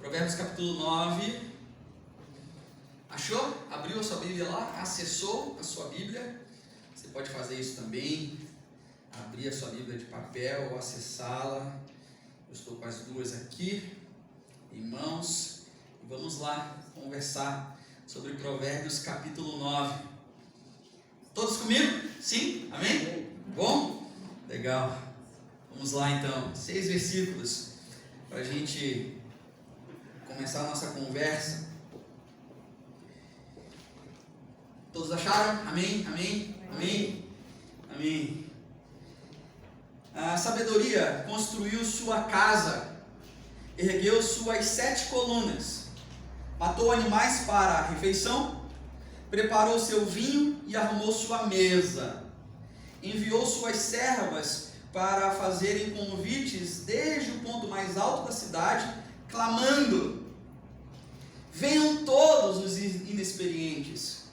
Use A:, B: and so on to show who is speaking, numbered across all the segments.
A: Provérbios capítulo 9. Achou? Abriu a sua Bíblia lá? Acessou a sua Bíblia? Você pode fazer isso também. Abrir a sua Bíblia de papel ou acessá-la. Eu estou com as duas aqui em mãos. E vamos lá conversar sobre Provérbios capítulo 9. Todos comigo? Sim? Amém? Bom? Legal. Vamos lá então. 6 versículos para a gente começar a nossa conversa. Todos acharam? Amém? Amém? Amém? Amém. A sabedoria construiu sua casa, ergueu suas 7 colunas, matou animais para a refeição, preparou seu vinho e arrumou sua mesa, enviou suas servas para fazerem convites desde o ponto mais alto da cidade, clamando: venham todos os inexperientes.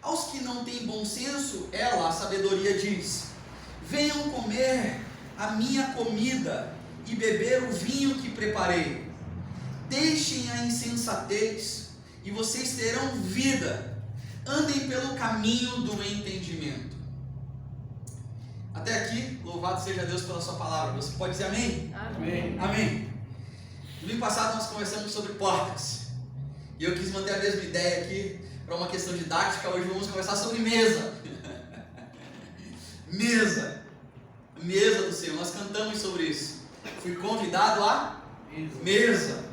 A: Aos que não têm bom senso, ela, a sabedoria, diz: venham comer a minha comida e beber o vinho que preparei. Deixem a insensatez e vocês terão vida. Andem pelo caminho do entendimento. Até aqui, louvado seja Deus pela sua palavra. Você pode dizer amém?
B: Amém.
A: Amém. No domingo passado nós conversamos sobre portas. E eu quis manter a mesma ideia aqui para uma questão didática. Hoje vamos conversar sobre mesa. Mesa do Senhor. Nós cantamos sobre isso. Fui convidado à mesa.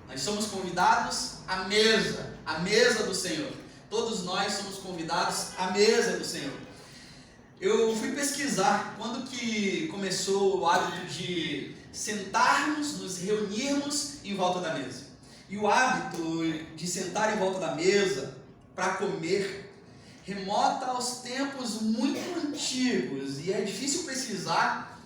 A: Nós somos convidados à mesa do Senhor. Todos nós somos convidados à mesa do Senhor. Eu fui pesquisar quando que começou o hábito de sentarmos, nos reunirmos em volta da mesa. E o hábito de sentar em volta da mesa para comer remota aos tempos muito antigos. E é difícil precisar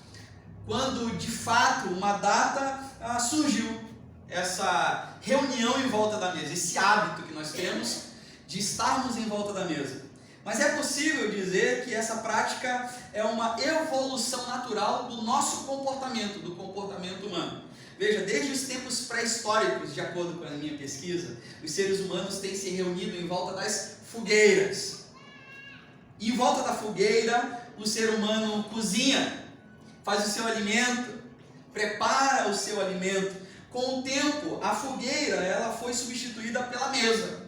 A: quando de fato uma data surgiu essa reunião em volta da mesa, esse hábito que nós temos de estarmos em volta da mesa. Mas é possível dizer que essa prática é uma evolução natural do nosso comportamento, do comportamento humano. Veja, desde os tempos pré-históricos, de acordo com a minha pesquisa, os seres humanos têm se reunido em volta das fogueiras. E em volta da fogueira, o ser humano cozinha, faz o seu alimento, prepara o seu alimento. Com o tempo, a fogueira ela foi substituída pela mesa.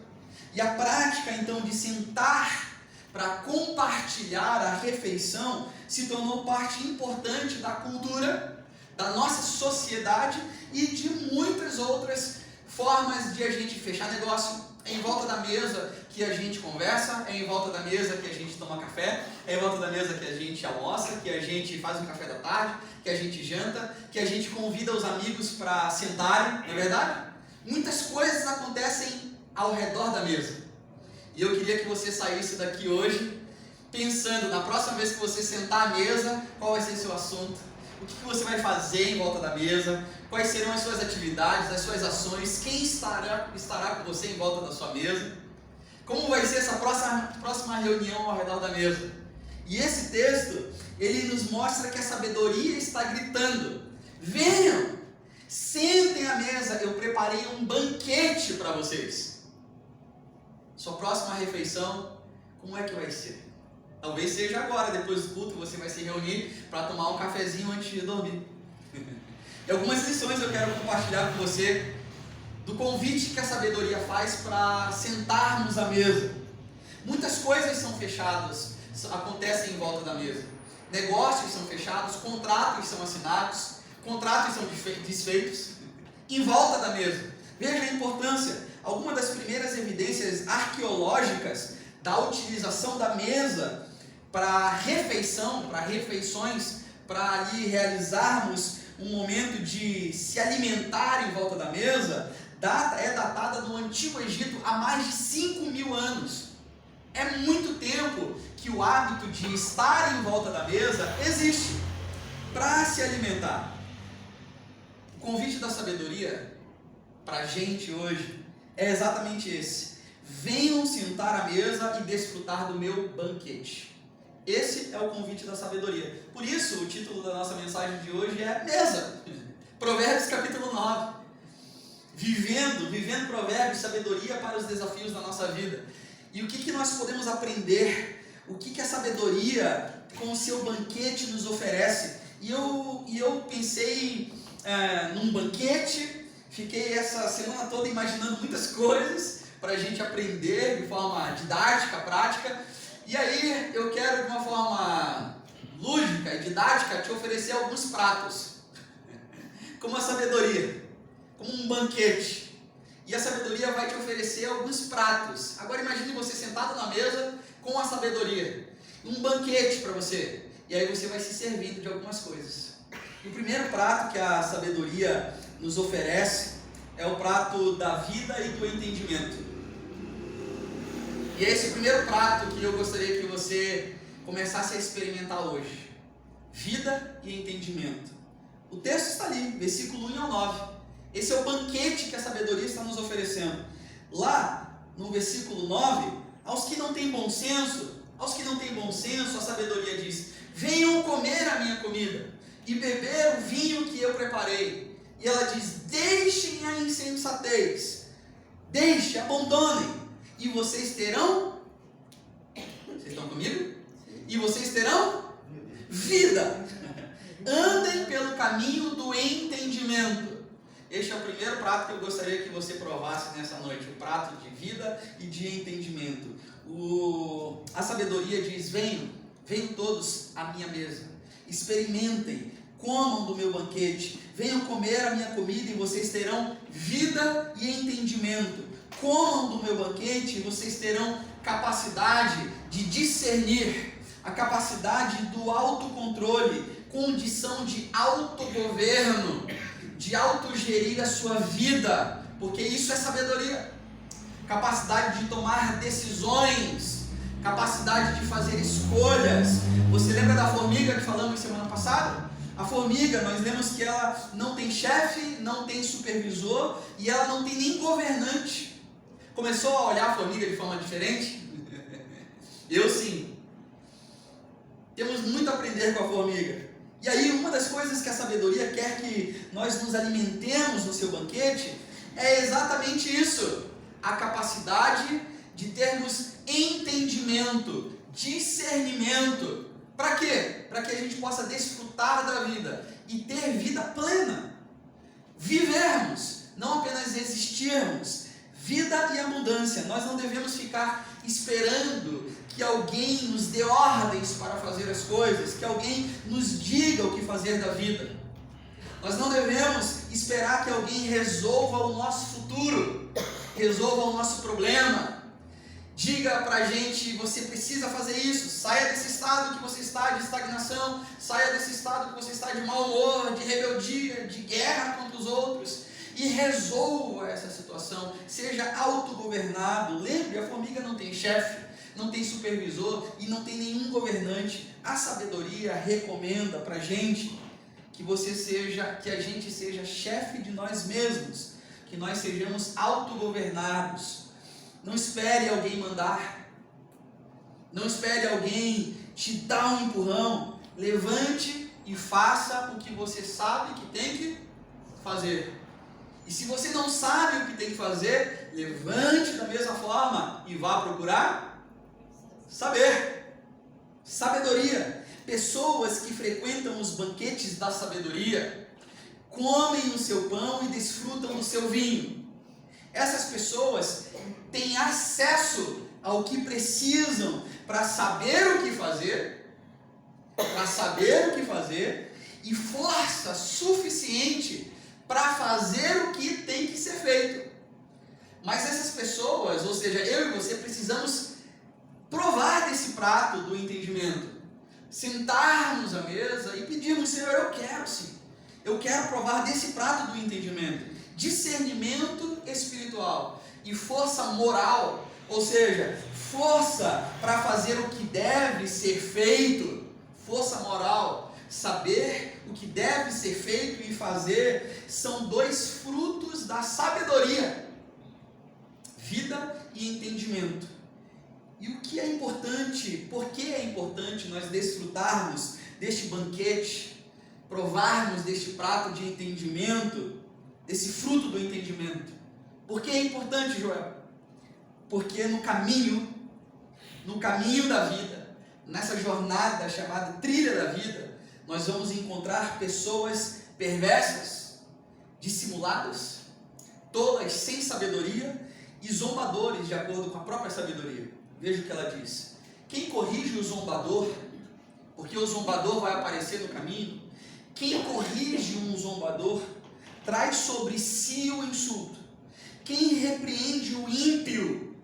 A: E a prática, então, de sentar para compartilhar a refeição se tornou parte importante da cultura, da nossa sociedade e de muitas outras formas de a gente fechar negócio. É em volta da mesa que a gente conversa, é em volta da mesa que a gente toma café, é em volta da mesa que a gente almoça, que a gente faz um café da tarde, que a gente janta, que a gente convida os amigos para sentarem, não é verdade? Muitas coisas acontecem ao redor da mesa. E eu queria que você saísse daqui hoje pensando, na próxima vez que você sentar à mesa, qual vai ser seu assunto, o que você vai fazer em volta da mesa, quais serão as suas atividades, as suas ações, quem estará com você em volta da sua mesa, como vai ser essa próxima reunião ao redor da mesa. E esse texto, ele nos mostra que a sabedoria está gritando: venham, sentem à mesa, eu preparei um banquete para vocês. Sua próxima refeição, como é que vai ser? Talvez seja agora, depois do culto, você vai se reunir para tomar um cafezinho antes de dormir. E algumas lições eu quero compartilhar com você do convite que a sabedoria faz para sentarmos à mesa. Muitas coisas são fechadas, acontecem em volta da mesa. Negócios são fechados, contratos são assinados, contratos são desfeitos em volta da mesa. Veja a importância. Algumas das primeiras evidências arqueológicas da utilização da mesa para refeição, para refeições, para ali realizarmos um momento de se alimentar em volta da mesa, é datada no Antigo Egito há mais de 5.000 anos. É muito tempo que o hábito de estar em volta da mesa existe para se alimentar. O convite da sabedoria para a gente hoje é exatamente esse: venham sentar à mesa e desfrutar do meu banquete. Esse é o convite da sabedoria. Por isso, o título da nossa mensagem de hoje é Mesa. Provérbios capítulo 9. vivendo provérbios, sabedoria para os desafios da nossa vida. E o que nós podemos aprender? O que a sabedoria com o seu banquete nos oferece? E eu pensei num banquete, fiquei essa semana toda imaginando muitas coisas para a gente aprender de forma didática, prática. E aí eu quero, de uma forma lúdica e didática, te oferecer alguns pratos, como a sabedoria, como um banquete. E a sabedoria vai te oferecer alguns pratos. Agora imagine você sentado na mesa com a sabedoria, um banquete para você. E aí você vai se servindo de algumas coisas. E o primeiro prato que a sabedoria nos oferece é o prato da vida e do entendimento. E é esse o primeiro prato que eu gostaria que você começasse a experimentar hoje. Vida e entendimento. O texto está ali, versículo 1 ao 9. Esse é o banquete que a sabedoria está nos oferecendo. Lá, no versículo 9, aos que não têm bom senso, a sabedoria diz: venham comer a minha comida e beber o vinho que eu preparei. E ela diz: deixem a insensatez, abandonem, e vocês terão, vocês estão comigo? E vocês terão vida. Andem pelo caminho do entendimento. Este é o primeiro prato que eu gostaria que você provasse nessa noite, o prato de vida e de entendimento. A sabedoria diz: venham todos à minha mesa, experimentem, comam do meu banquete, venham comer a minha comida e vocês terão vida e entendimento. Comam do meu banquete e vocês terão capacidade de discernir, a capacidade do autocontrole, condição de autogoverno, de autogerir a sua vida, porque isso é sabedoria. Capacidade de tomar decisões, capacidade de fazer escolhas. Você lembra da formiga que falamos semana passada? A formiga, nós lemos que ela não tem chefe, não tem supervisor e ela não tem nem governante. Começou a olhar a formiga de forma diferente? Eu sim. Temos muito a aprender com a formiga. E aí, uma das coisas que a sabedoria quer que nós nos alimentemos no seu banquete é exatamente isso: a capacidade de termos entendimento, discernimento. Para quê? Para que a gente possa desfrutar da vida e ter vida plena. Vivermos, não apenas existirmos. Vida e abundância. Nós não devemos ficar esperando que alguém nos dê ordens para fazer as coisas, que alguém nos diga o que fazer da vida. Nós não devemos esperar que alguém resolva o nosso futuro, resolva o nosso problema, diga pra gente: você precisa fazer isso, saia desse estado que você está de estagnação, saia desse estado que você está de mau humor, de rebeldia, de guerra contra os outros, e resolva essa situação, seja autogovernado. Lembre, a formiga não tem chefe, não tem supervisor e não tem nenhum governante. A sabedoria recomenda pra gente que a gente seja chefe de nós mesmos, que nós sejamos autogovernados. Não espere alguém mandar, não espere alguém te dar um empurrão. Levante e faça o que você sabe que tem que fazer. E se você não sabe o que tem que fazer, levante da mesma forma e vá procurar saber. Sabedoria. Pessoas que frequentam os banquetes da sabedoria comem o seu pão e desfrutam do seu vinho. Essas pessoas têm acesso ao que precisam para saber o que fazer, e força suficiente para fazer o que tem que ser feito. Mas essas pessoas, ou seja, eu e você, precisamos provar desse prato do entendimento, sentarmos à mesa e pedirmos: Senhor, eu quero sim, eu quero provar desse prato do entendimento, discernimento espiritual e força moral, ou seja, força para fazer o que deve ser feito, força moral. Saber o que deve ser feito e fazer são dois frutos da sabedoria: vida e entendimento. E o que é importante, por que é importante nós desfrutarmos deste banquete, provarmos deste prato de entendimento? desse fruto do entendimento. Por que é importante, Joel? Porque no caminho da vida, nessa jornada chamada trilha da vida, nós vamos encontrar pessoas perversas, dissimuladas, tolas sem sabedoria e zombadores de acordo com a própria sabedoria. Veja o que ela diz: quem corrige o zombador, porque o zombador vai aparecer no caminho, quem corrige um zombador traz sobre si o insulto. Quem repreende o ímpio,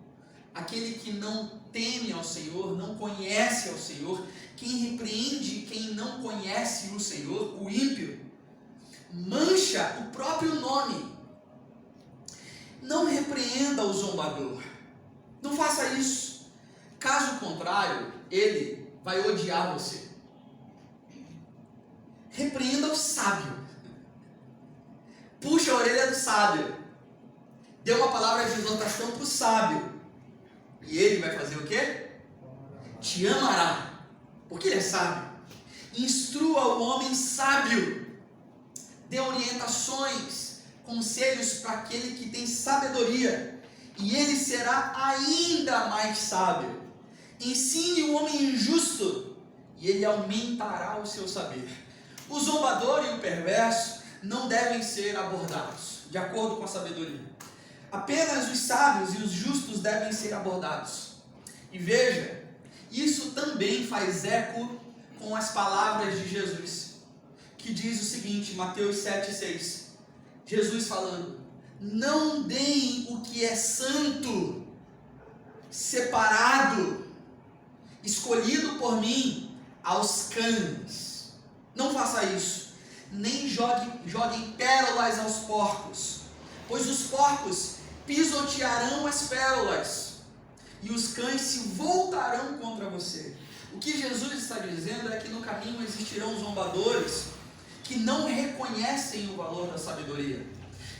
A: aquele que não teme ao Senhor, não conhece ao Senhor, quem repreende quem não conhece o Senhor, o ímpio, mancha o próprio nome. Não repreenda o zombador, não faça isso, caso contrário, ele vai odiar você. Repreenda o sábio, puxa a orelha do sábio, dê uma palavra de exortação para o sábio, e ele vai fazer o quê? Te amará, porque ele é sábio. Instrua o homem sábio, dê orientações, conselhos para aquele que tem sabedoria, e ele será ainda mais sábio. Ensine o homem injusto, e ele aumentará o seu saber. O zombador e o perverso não devem ser abordados, de acordo com a sabedoria. Apenas os sábios e os justos devem ser abordados. E veja, isso também faz eco com as palavras de Jesus, que diz o seguinte, Mateus 7,6. Jesus falando: não deem o que é santo, separado, escolhido por mim, aos cães. Não faça isso. Nem joguem pérolas aos porcos, pois os porcos pisotearão as pérolas, e os cães se voltarão contra você. O que Jesus está dizendo é que no caminho existirão zombadores que não reconhecem o valor da sabedoria,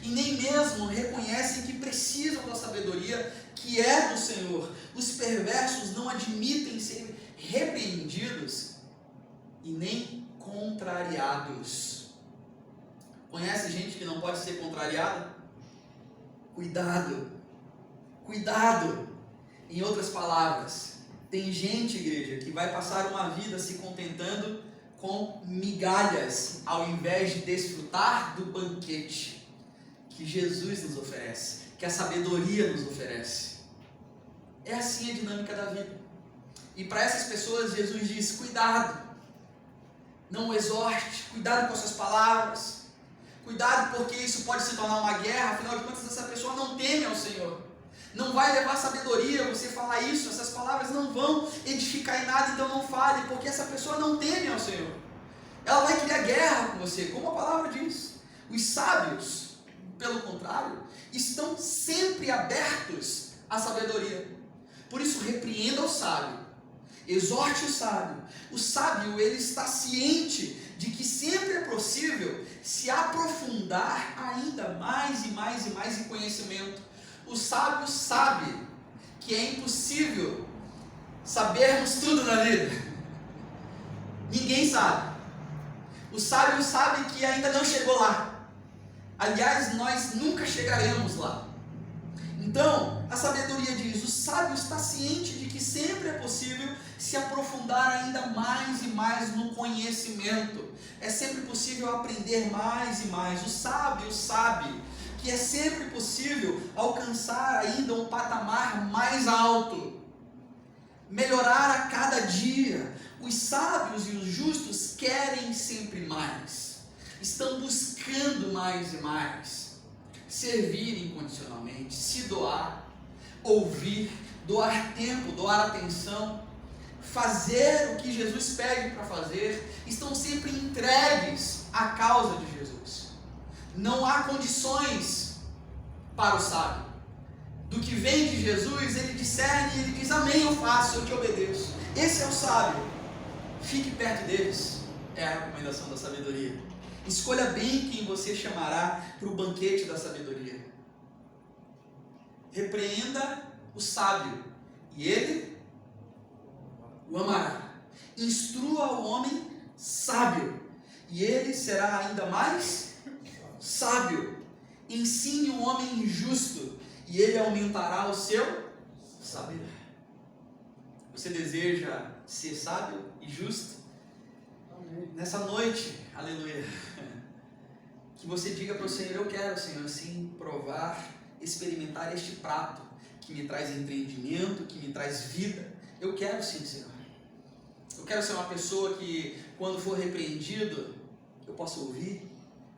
A: e nem mesmo reconhecem que precisam da sabedoria que é do Senhor. Os perversos não admitem ser repreendidos e nem contrariados. Conhece gente que não pode ser contrariada? Cuidado, cuidado. Em outras palavras, tem gente, igreja, que vai passar uma vida se contentando com migalhas, ao invés de desfrutar do banquete que Jesus nos oferece, que a sabedoria nos oferece. É assim a dinâmica da vida. E para essas pessoas, Jesus diz: cuidado, não o exorte, cuidado com as suas palavras, cuidado, porque isso pode se tornar uma guerra. Afinal de contas, essa pessoa não teme ao Senhor, não vai levar sabedoria você falar isso. Essas palavras não vão edificar em nada, então não fale, porque essa pessoa não teme ao Senhor. Ela vai criar guerra com você, como a palavra diz. Os sábios, pelo contrário, estão sempre abertos à sabedoria. Por isso, repreenda o sábio, exorte o sábio. O sábio, ele está ciente de que sempre é possível se aprofundar ainda mais e mais e mais em conhecimento. O sábio sabe que é impossível sabermos tudo na vida. Ninguém sabe. O sábio sabe que ainda não chegou lá. Aliás, nós nunca chegaremos lá. Então, a sabedoria diz: o sábio está ciente de que sempre é possível se aprofundar ainda mais e mais no conhecimento. É sempre possível aprender mais e mais. O sábio sabe que é sempre possível alcançar ainda um patamar mais alto, melhorar a cada dia. Os sábios e os justos querem sempre mais, estão buscando mais e mais, servir incondicionalmente, se doar, ouvir, doar tempo, doar atenção, fazer o que Jesus pede para fazer, estão sempre entregues à causa de Jesus. Não há condições para o sábio. Do que vem de Jesus, ele discerne e ele diz: amém, eu faço, eu te obedeço. Esse é o sábio. Fique perto deles, é a recomendação da sabedoria. Escolha bem quem você chamará para o banquete da sabedoria. Repreenda o sábio, e ele o amará. Instrua o homem sábio, e ele será ainda mais sábio. ensine o homem justo, e ele aumentará o seu saber. Você deseja ser sábio e justo? Amém. Nessa noite, aleluia, que você diga para o Senhor: eu quero, Senhor, sim, provar, experimentar este prato que me traz entendimento, que me traz vida. Eu quero sim, Senhor. Eu quero ser uma pessoa que, quando for repreendido, eu possa ouvir.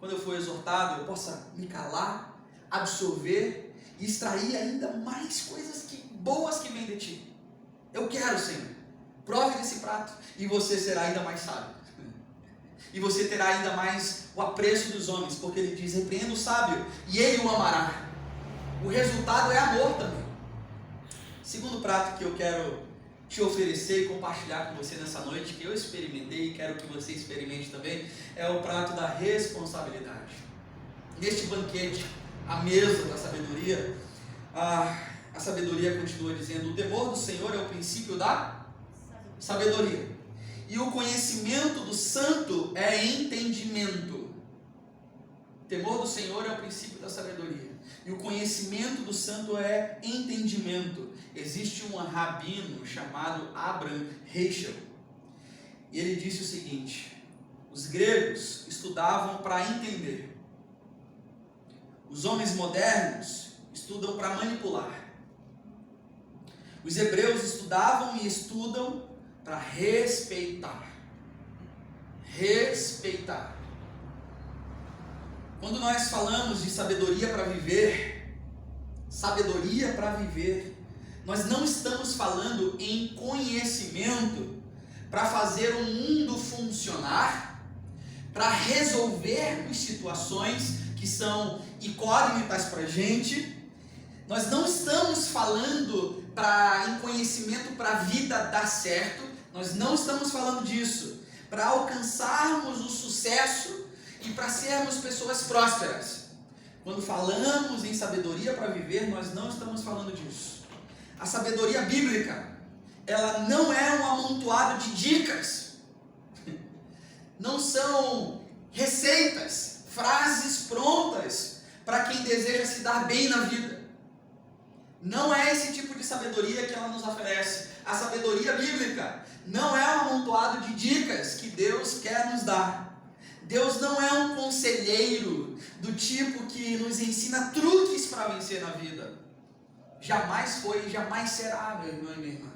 A: Quando eu for exortado, eu possa me calar, absorver e extrair ainda mais coisas boas que vêm de Ti. Eu quero, Senhor. Prove desse prato e você será ainda mais sábio. E você terá ainda mais o apreço dos homens, porque Ele diz: repreenda o sábio e ele o amará. O resultado é amor também. Segundo prato que eu quero te oferecer e compartilhar com você nessa noite, que eu experimentei e quero que você experimente também, é o prato da responsabilidade. Neste banquete, a mesa da sabedoria, a sabedoria continua dizendo: o temor do Senhor é o princípio da sabedoria, e o conhecimento do santo é entendimento. O temor do Senhor é o princípio da sabedoria, e o conhecimento do santo é entendimento. Existe um rabino chamado Abraham Heschel, e ele disse o seguinte: os gregos estudavam para entender, os homens modernos estudam para manipular, os hebreus estudavam e estudam para respeitar. Respeitar. Quando nós falamos de sabedoria para viver, nós não estamos falando em conhecimento para fazer o mundo funcionar, para resolvermos situações que são incógnitas para a gente. Nós não estamos falando em conhecimento para a vida dar certo. Nós não estamos falando disso. Para alcançarmos o sucesso e para sermos pessoas prósperas. Quando falamos em sabedoria para viver, nós não estamos falando disso. A sabedoria bíblica, ela não é um amontoado de dicas. Não são receitas, frases prontas para quem deseja se dar bem na vida. Não é esse tipo de sabedoria que ela nos oferece. A sabedoria bíblica não é um amontoado de dicas que Deus quer nos dar. Deus não é um conselheiro do tipo que nos ensina truques para vencer na vida. Jamais foi e jamais será, meu irmão e minha irmã.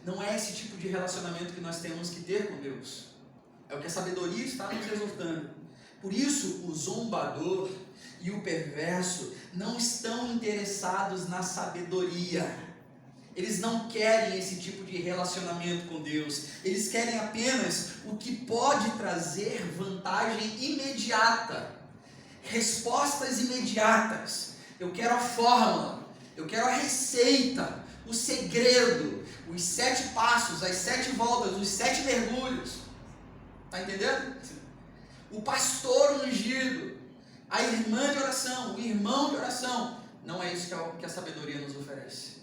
A: Não é esse tipo de relacionamento que nós temos que ter com Deus. É o que a sabedoria está nos exortando. Por isso, o zombador e o perverso não estão interessados na sabedoria. Eles não querem esse tipo de relacionamento com Deus. Eles querem apenas o que pode trazer vantagem imediata, respostas imediatas. Eu quero a fórmula, eu quero a receita, o segredo, os 7 passos, as 7 voltas, os 7 mergulhos. Está entendendo? O pastor ungido, a irmã de oração, o irmão de oração. Não é isso que a sabedoria nos oferece.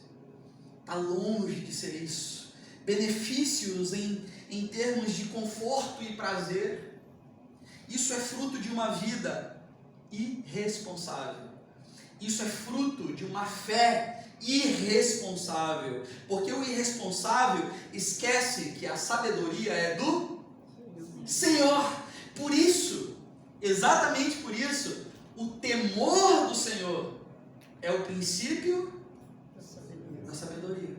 A: Está longe de ser isso. Benefícios em termos de conforto e prazer. Isso é fruto de uma vida irresponsável. Isso é fruto de uma fé irresponsável. Porque o irresponsável esquece que a sabedoria é do Senhor. Por isso, exatamente por isso, o temor do Senhor é o princípio da sabedoria,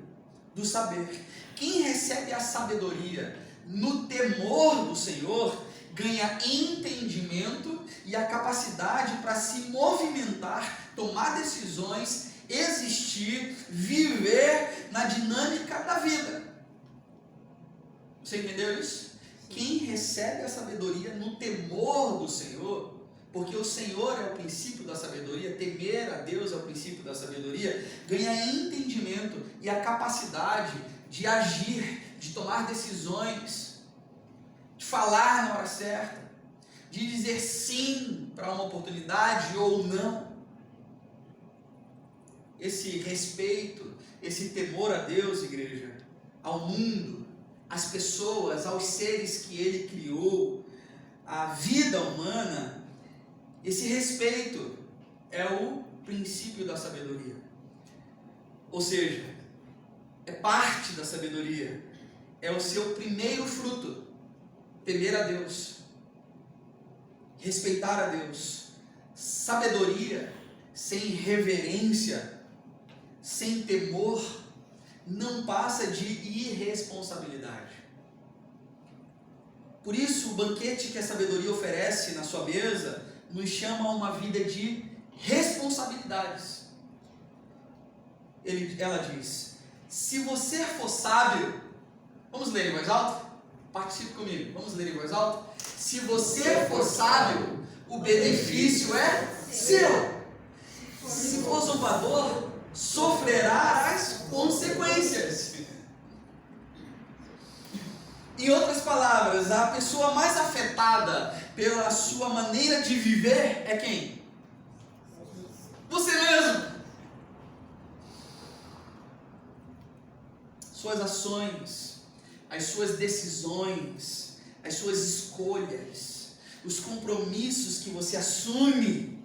A: do saber. Quem recebe a sabedoria no temor do Senhor ganha entendimento e a capacidade para se movimentar, tomar decisões, existir, viver na dinâmica da vida. Você entendeu isso? Quem recebe a sabedoria no temor do Senhor, porque o Senhor é o princípio da sabedoria, temer a Deus é o princípio da sabedoria, ganha entendimento e a capacidade de agir, de tomar decisões, de falar na hora certa, de dizer sim para uma oportunidade ou não. Esse respeito, esse temor a Deus, igreja, ao mundo, às pessoas, aos seres que Ele criou, à vida humana, esse respeito é o princípio da sabedoria. Ou seja, é parte da sabedoria. É o seu primeiro fruto. Temer a Deus. Respeitar a Deus. Sabedoria sem reverência, sem temor, não passa de irresponsabilidade. Por isso, o banquete que a sabedoria oferece na sua mesa nos chama a uma vida de responsabilidades. Ela diz: se você for sábio, vamos ler em voz alta? Participe comigo, vamos ler em voz alta? Se você for sábio, o benefício é seu. Se for zombador, sofrerá as consequências. Em outras palavras, a pessoa mais afetada pela sua maneira de viver é quem? Você mesmo. Suas ações, as suas decisões, as suas escolhas, os compromissos que você assume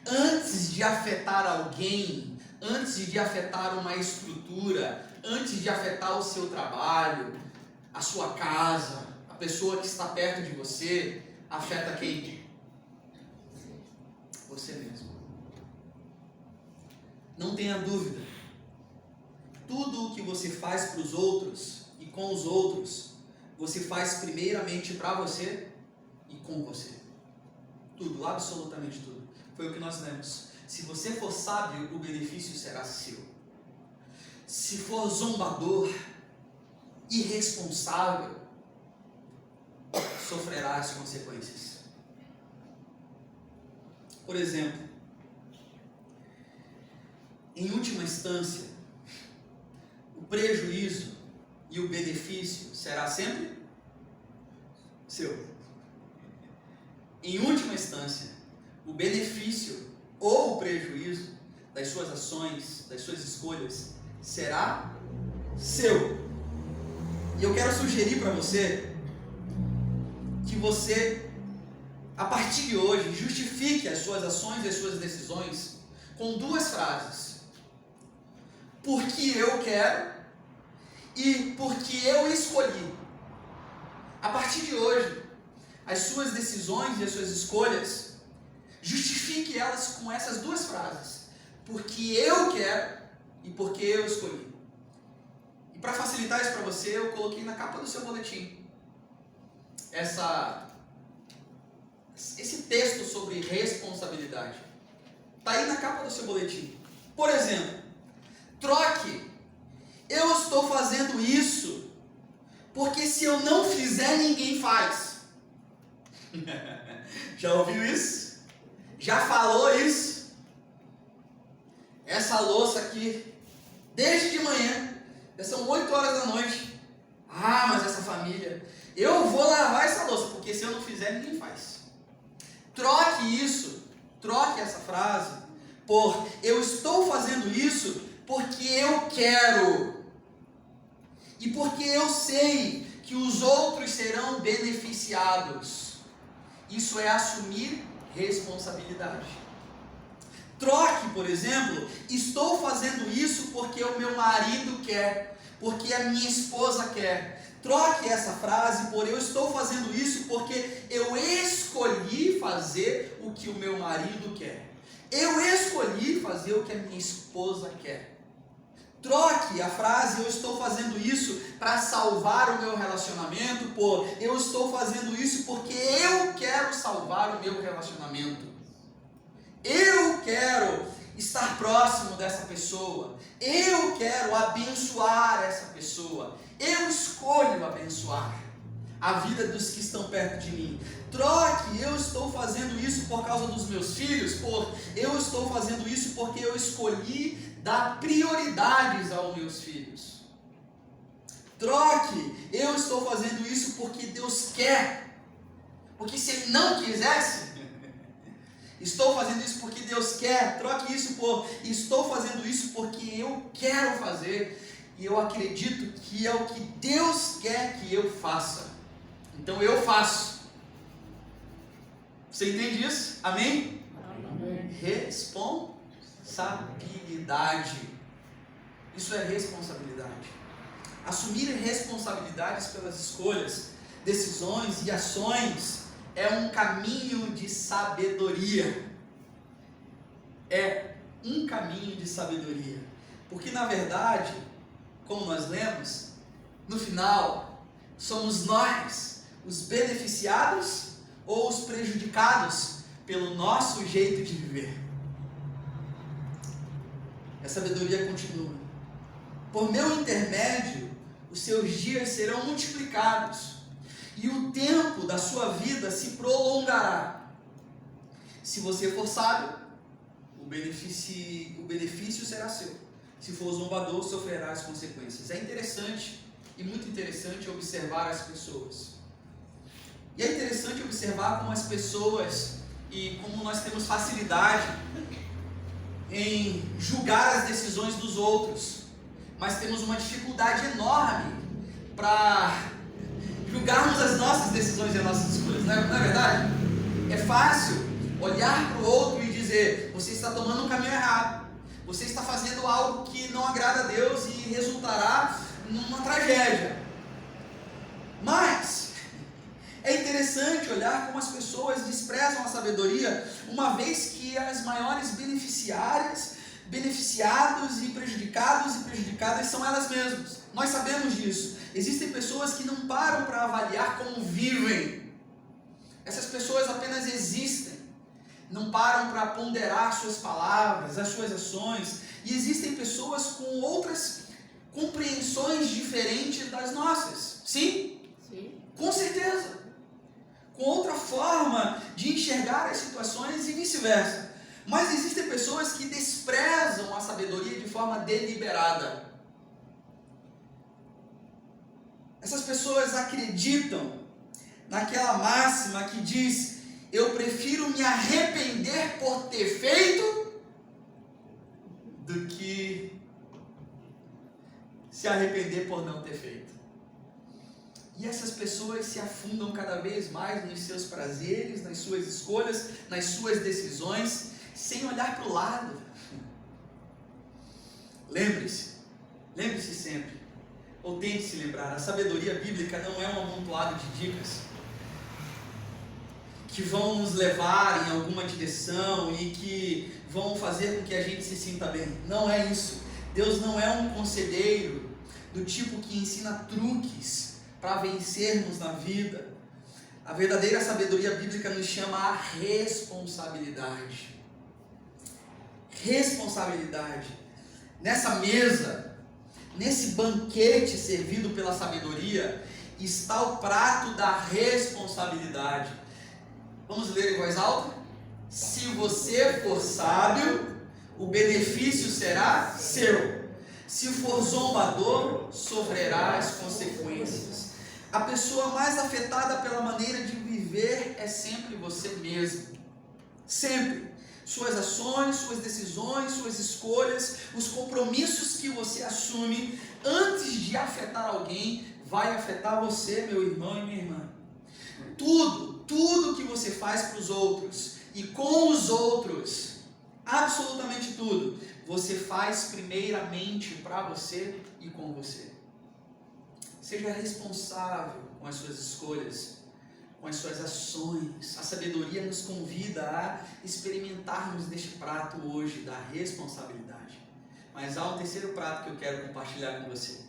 A: antes de afetar alguém, antes de afetar uma estrutura, antes de afetar o seu trabalho, a sua casa, a pessoa que está perto de você, afeta quem? Você mesmo. Não tenha dúvida. Tudo o que você faz para os outros e com os outros, você faz primeiramente para você e com você. Tudo, absolutamente tudo. Foi o que nós lemos. Se você for sábio, o benefício será seu. Se for zombador, irresponsável, sofrerá as consequências. Por exemplo, em última instância, o prejuízo e o benefício será sempre seu. Em última instância, o benefício ou o prejuízo das suas ações, das suas escolhas, será seu. E eu quero sugerir para você que você, a partir de hoje, justifique as suas ações e as suas decisões com duas frases: porque eu quero e porque eu escolhi. A partir de hoje, as suas decisões e as suas escolhas, justifique elas com essas duas frases: porque eu quero e porque eu escolhi. E para facilitar isso para você, eu coloquei na capa do seu boletim esse texto sobre responsabilidade. Está aí na capa do seu boletim. Por exemplo, troque: eu estou fazendo isso porque se eu não fizer, ninguém faz. Já ouviu isso? Já falou isso? Essa louça aqui, desde de manhã, já são 8 horas da noite. Ah, mas essa família, eu vou lavar essa louça, porque se eu não fizer, ninguém faz. Troque isso, troque essa frase por: eu estou fazendo isso porque eu quero e porque eu sei que os outros serão beneficiados. Isso é assumir responsabilidade. Troque, por exemplo: estou fazendo isso porque o meu marido quer, porque a minha esposa quer. Troque essa frase por: eu estou fazendo isso porque eu escolhi fazer o que o meu marido quer. Eu escolhi fazer o que a minha esposa quer. Troque a frase: eu estou fazendo isso para salvar o meu relacionamento por: eu estou fazendo isso porque eu quero salvar o meu relacionamento. Eu quero estar próximo dessa pessoa. Eu quero abençoar essa pessoa. Eu escolho abençoar a vida dos que estão perto de mim. Troque: eu estou fazendo isso por causa dos meus filhos, por eu estou fazendo isso porque eu escolhi dar prioridades aos meus filhos. Troque: eu estou fazendo isso porque Deus quer, porque se Ele não quisesse, estou fazendo isso porque Deus quer. Troque isso por: estou fazendo isso porque eu quero fazer e eu acredito que é o que Deus quer que eu faça, então eu faço. Você entende isso? Amém?
B: Amém.
A: responsabilidade. Isso é responsabilidade. Assumir responsabilidades pelas escolhas, decisões e ações é um caminho de sabedoria. É um caminho de sabedoria. Porque na verdade, como nós lemos, no final, somos nós os beneficiados ou os prejudicados pelo nosso jeito de viver. A sabedoria continua. Por meu intermédio, os seus dias serão multiplicados e o tempo da sua vida se prolongará. Se você for sábio, o benefício será seu. Se for zombador, sofrerá as consequências. É interessante e muito interessante observar as pessoas. E é interessante observar como as pessoas e como nós temos facilidade em julgar as decisões dos outros, mas temos uma dificuldade enorme para julgarmos as nossas decisões e as nossas escolhas, não é verdade? É fácil olhar para o outro e dizer: você está tomando um caminho errado, você está fazendo algo que não agrada a Deus e resultará numa tragédia. Mas é interessante olhar como as pessoas desprezam a sabedoria, uma vez que as maiores beneficiados e prejudicadas são elas mesmas. Nós sabemos disso. Existem pessoas que não param para avaliar como vivem. Essas pessoas apenas existem. Não param para ponderar suas palavras, as suas ações. E existem pessoas com outras compreensões diferentes das nossas. Sim? Sim. Com certeza. Com outra forma de enxergar as situações e vice-versa. Mas existem pessoas que desprezam a sabedoria de forma deliberada. Essas pessoas acreditam naquela máxima que diz: eu prefiro me arrepender por ter feito do que se arrepender por não ter feito. E essas pessoas se afundam cada vez mais nos seus prazeres, nas suas escolhas, nas suas decisões, sem olhar para o lado. Lembre-se sempre, ou tente se lembrar, a sabedoria bíblica não é um amontoado de dicas que vão nos levar em alguma direção e que vão fazer com que a gente se sinta bem. Não é isso. Deus não é um conselheiro do tipo que ensina truques para vencermos na vida. A verdadeira sabedoria bíblica nos chama a responsabilidade. Responsabilidade. Nessa mesa, nesse banquete servido pela sabedoria, está o prato da responsabilidade. Vamos ler em voz alta? Se você for sábio, o benefício será seu. Se for zombador, sofrerá as consequências. A pessoa mais afetada pela maneira de viver é sempre você mesmo. Sempre. Suas ações, suas decisões, suas escolhas, os compromissos que você assume antes de afetar alguém, vai afetar você, meu irmão e minha irmã. Tudo que você faz para os outros e com os outros, absolutamente tudo, você faz primeiramente para você e com você. Seja responsável com as suas escolhas, com as suas ações. A sabedoria nos convida a experimentarmos deste prato hoje da responsabilidade. Mas há um terceiro prato que eu quero compartilhar com você.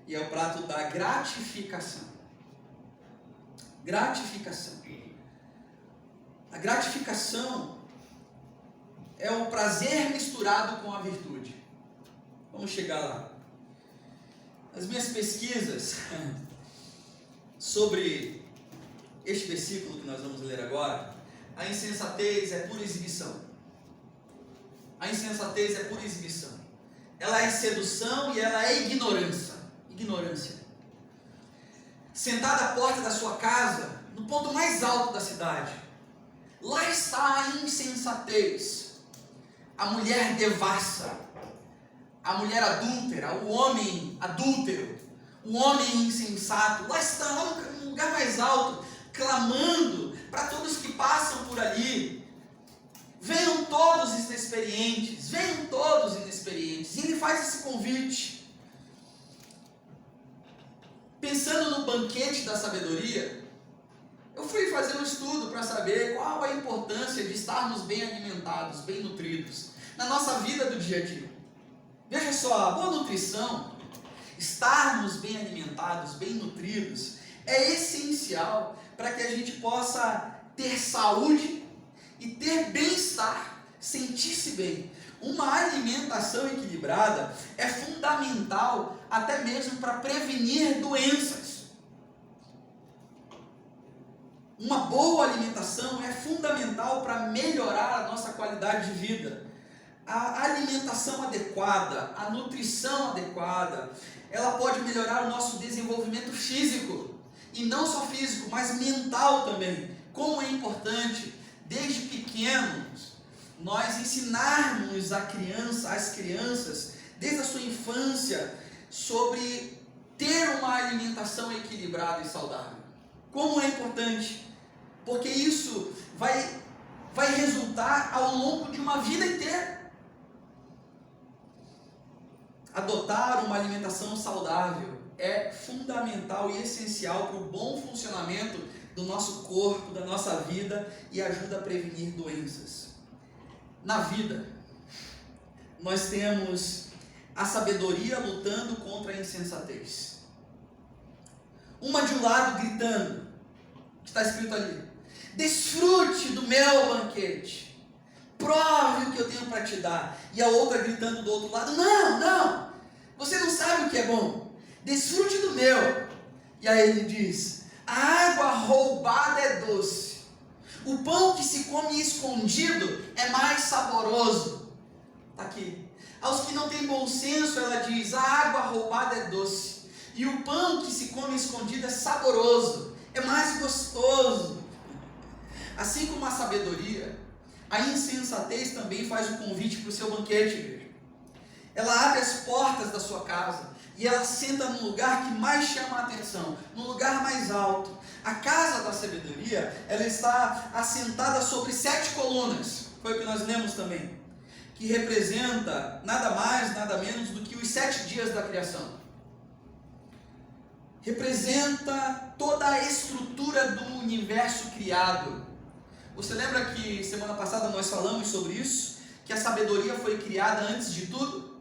A: E é o prato da gratificação. Gratificação. A gratificação é o prazer misturado com a virtude. Vamos chegar lá. As minhas pesquisas sobre este versículo que nós vamos ler agora, a insensatez é pura exibição. A insensatez é pura exibição. Ela é sedução e ela é ignorância. Sentada à porta da sua casa, no ponto mais alto da cidade, lá está a insensatez, a mulher devassa, a mulher adúltera, o homem adúltero, o homem insensato. Lá está, lá no lugar mais alto, clamando para todos que passam por ali: venham todos inexperientes, venham todos inexperientes. E ele faz esse convite. Pensando no banquete da sabedoria, eu fui fazer um estudo para saber qual a importância de estarmos bem alimentados, bem nutridos, na nossa vida do dia a dia. Veja só, a boa nutrição, estarmos bem alimentados, bem nutridos, é essencial para que a gente possa ter saúde e ter bem-estar, sentir-se bem. Uma alimentação equilibrada é fundamental até mesmo para prevenir doenças. Uma boa alimentação é fundamental para melhorar a nossa qualidade de vida. A alimentação adequada, a nutrição adequada, ela pode melhorar o nosso desenvolvimento físico. E não só físico, mas mental também. Como é importante, desde pequenos, nós ensinarmos às crianças, desde a sua infância, sobre ter uma alimentação equilibrada e saudável. Como é importante, porque isso vai resultar ao longo de uma vida inteira. Adotar uma alimentação saudável é fundamental e essencial para o bom funcionamento do nosso corpo, da nossa vida, e ajuda a prevenir doenças. Na vida, nós temos a sabedoria lutando contra a insensatez. Uma de um lado gritando, que está escrito ali: desfrute do meu banquete, prove o que eu tenho para te dar. E a outra gritando do outro lado: não, você não sabe o que é bom, desfrute do meu. E aí ele diz: a água roubada é doce, o pão que se come escondido é mais saboroso. Está aqui. Aos que não têm bom senso, ela diz: a água roubada é doce, e o pão que se come escondido é saboroso, é mais gostoso. Assim como a sabedoria, a insensatez também faz o convite para o seu banquete, igreja. Ela abre as portas da sua casa e ela senta no lugar que mais chama a atenção, no lugar mais alto. A casa da sabedoria, ela está assentada sobre 7 colunas, foi o que nós lemos também, que representa nada mais, nada menos do que os 7 dias da criação. Representa toda a estrutura do universo criado. Você lembra que semana passada nós falamos sobre isso? Que a sabedoria foi criada antes de tudo?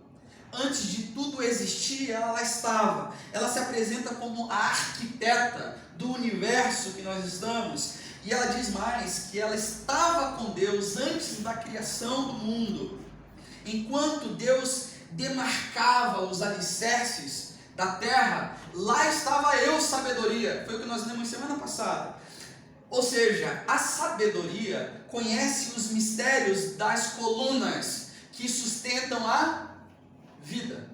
A: Antes de tudo existir, ela lá estava. Ela se apresenta como a arquiteta do universo que nós estamos. E ela diz mais, que ela estava com Deus antes da criação do mundo. Enquanto Deus demarcava os alicerces da terra, lá estava eu, sabedoria. Foi o que nós lemos semana passada. Ou seja, a sabedoria conhece os mistérios das colunas que sustentam a vida.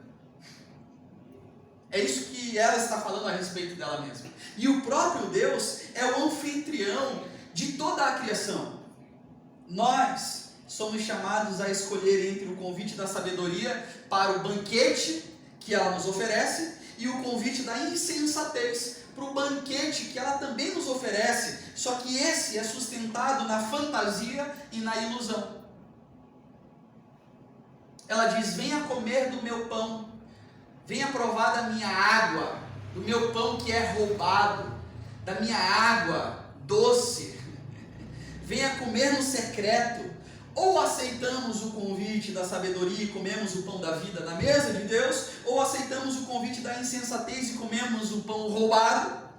A: É isso que ela está falando a respeito dela mesma. E o próprio Deus é o anfitrião de toda a criação. Nós somos chamados a escolher entre o convite da sabedoria para o banquete que ela nos oferece e o convite da insensatez para o banquete que ela também nos oferece, só que esse é sustentado na fantasia e na ilusão. Ela diz: venha comer do meu pão, venha provar da minha água, do meu pão que é roubado, da minha água doce, venha comer no secreto. Ou aceitamos o convite da sabedoria e comemos o pão da vida na mesa de Deus, ou aceitamos o convite da insensatez e comemos o pão roubado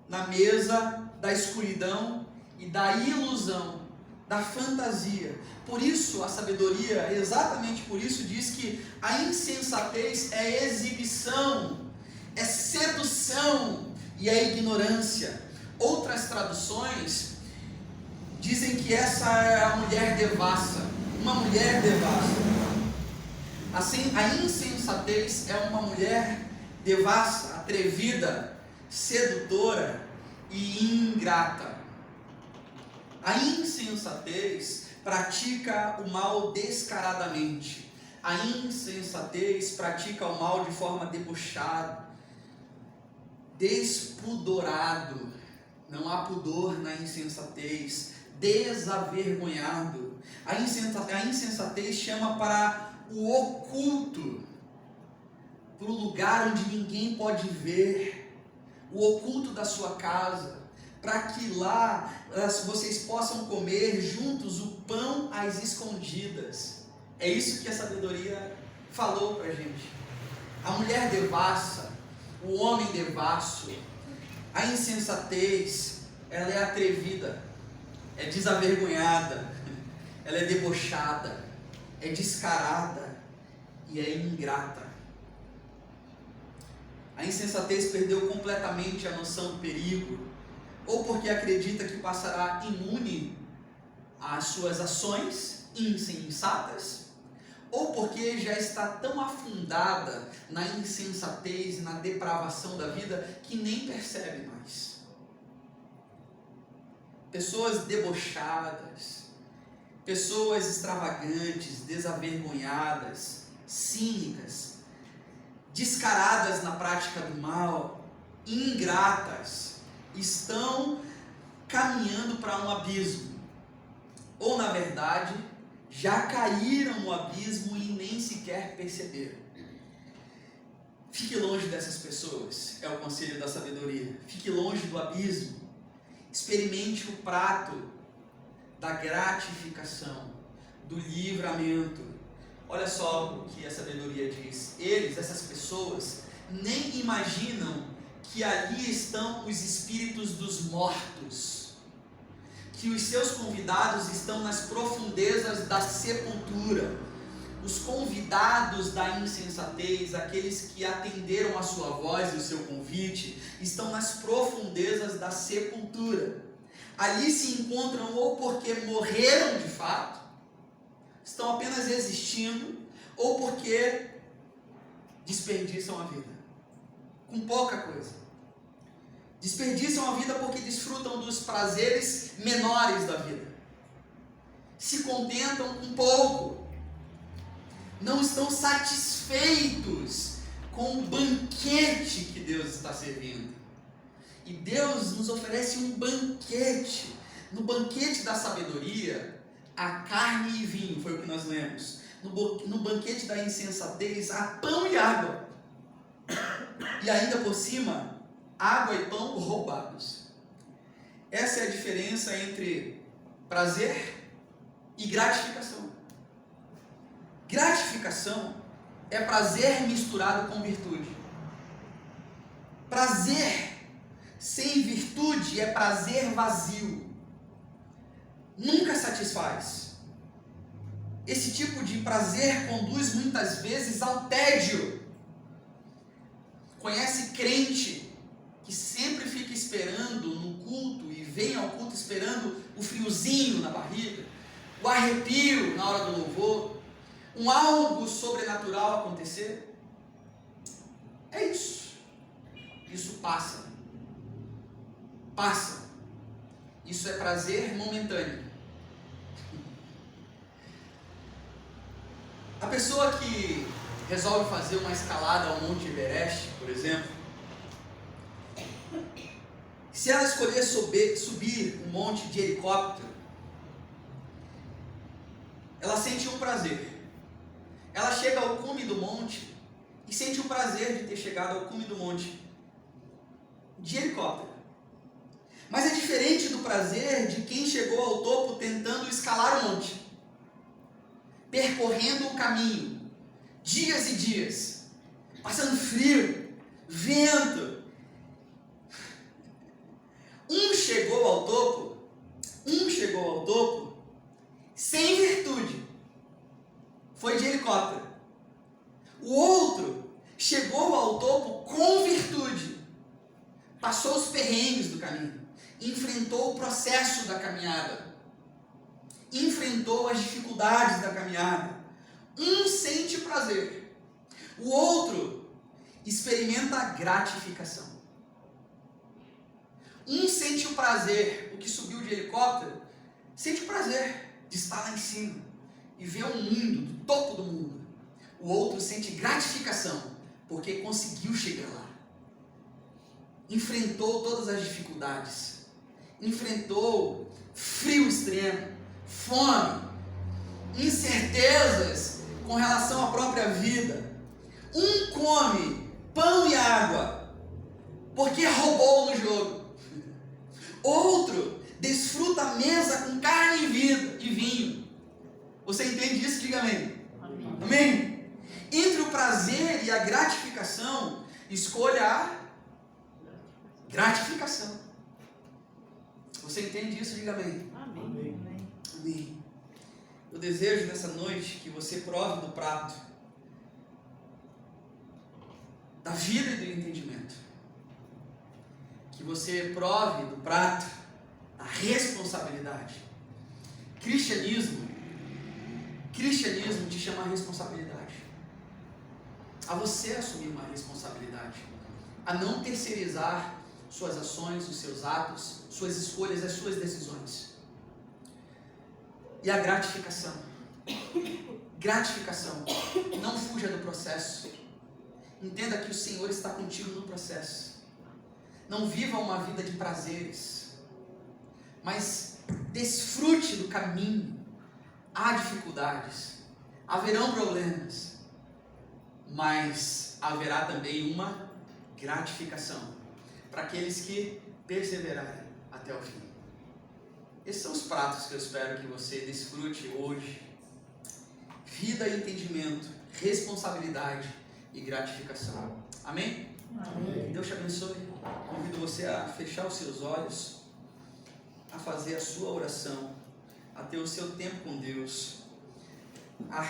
A: na mesa da escuridão e da ilusão, da fantasia. Por isso a sabedoria, exatamente por isso, diz que a insensatez é exibição, é sedução e é ignorância. Outras traduções dizem que essa é a mulher devassa, uma mulher devassa. Assim, a insensatez é uma mulher devassa, atrevida, sedutora e ingrata. A insensatez pratica o mal descaradamente. A insensatez pratica o mal de forma debochada, despudorado. Não há pudor na insensatez. Desavergonhado. A insensatez chama para o oculto, para o lugar onde ninguém pode ver, o oculto da sua casa, para que lá vocês possam comer juntos o pão às escondidas. É isso que a sabedoria falou para a gente. A mulher devassa, o homem devasso, a insensatez, ela é atrevida, é desavergonhada, ela é debochada, é descarada e é ingrata. A insensatez perdeu completamente a noção do perigo, ou porque acredita que passará imune às suas ações insensatas, ou porque já está tão afundada na insensatez e na depravação da vida que nem percebe mais. Pessoas debochadas, pessoas extravagantes, desavergonhadas, cínicas, descaradas na prática do mal, ingratas, estão caminhando para um abismo, ou na verdade, já caíram no abismo e nem sequer perceberam. Fique longe dessas pessoas, é o conselho da sabedoria. Fique longe do abismo. Experimente o prato da gratificação, do livramento. Olha só o que a sabedoria diz. Essas pessoas, nem imaginam que ali estão os espíritos dos mortos, que os seus convidados estão nas profundezas da sepultura. Os convidados da insensatez, aqueles que atenderam a sua voz e o seu convite, estão nas profundezas da sepultura. Ali se encontram ou porque morreram de fato, estão apenas existindo, ou porque desperdiçam a vida com pouca coisa. Desperdiçam a vida porque desfrutam dos prazeres menores da vida. Se contentam com pouco. Não estão satisfeitos com o banquete que Deus está servindo. E Deus nos oferece um banquete. No banquete da sabedoria, há carne e vinho, foi o que nós lemos. No banquete da insensatez, há pão e água. E ainda por cima, água e pão roubados. Essa é a diferença entre prazer e gratificação. Gratificação é prazer misturado com virtude. Prazer sem virtude é prazer vazio. Nunca satisfaz. Esse tipo de prazer conduz muitas vezes ao tédio. Conhece crente que sempre fica esperando no culto e vem ao culto esperando o friozinho na barriga, o arrepio na hora do louvor, algo sobrenatural acontecer? É isso. Isso passa. Passa. Isso é prazer momentâneo. A pessoa que resolve fazer uma escalada ao Monte Everest, por exemplo, se ela escolher subir um monte de helicóptero, ela sente um prazer. Ela chega ao cume do monte e sente o prazer de ter chegado ao cume do monte de helicóptero. Mas é diferente do prazer de quem chegou ao topo tentando escalar o monte, percorrendo o caminho, dias e dias, passando frio, vento. Um chegou ao topo sem virtude, foi de helicóptero. O outro chegou ao topo com virtude, passou os perrengues do caminho, enfrentou o processo da caminhada, enfrentou as dificuldades da caminhada. Um sente prazer, o outro experimenta a gratificação. Um sente o prazer, o que subiu de helicóptero, sente o prazer de estar lá em cima e ver o mundo, do topo do mundo. O outro sente gratificação, porque conseguiu chegar lá. Enfrentou todas as dificuldades, enfrentou frio extremo, fome, incertezas com relação à própria vida. Um come pão e água porque roubou no jogo. Outro desfruta a mesa com carne e vinho. Você entende isso? Diga amém.
B: Amém.
A: Amém? Entre o prazer e a gratificação, escolha a gratificação. Você entende isso? Diga amém.
B: Amém.
A: Amém. Eu desejo nessa noite que você prove do prato da vida e do entendimento. Que você prove do prato da responsabilidade. Cristianismo te chama a responsabilidade. A você assumir uma responsabilidade. A não terceirizar suas ações, os seus atos, suas escolhas, as suas decisões. E a gratificação. Gratificação. Não fuja do processo. Entenda que o Senhor está contigo no processo. Não viva uma vida de prazeres, mas desfrute do caminho. Há dificuldades, haverão problemas, mas haverá também uma gratificação para aqueles que perseverarem até o fim. Esses são os pratos que eu espero que você desfrute hoje. Vida e entendimento, responsabilidade e gratificação. Amém?
B: Amém.
A: Deus te abençoe. Convido você a fechar os seus olhos, a fazer a sua oração, a ter o seu tempo com Deus, a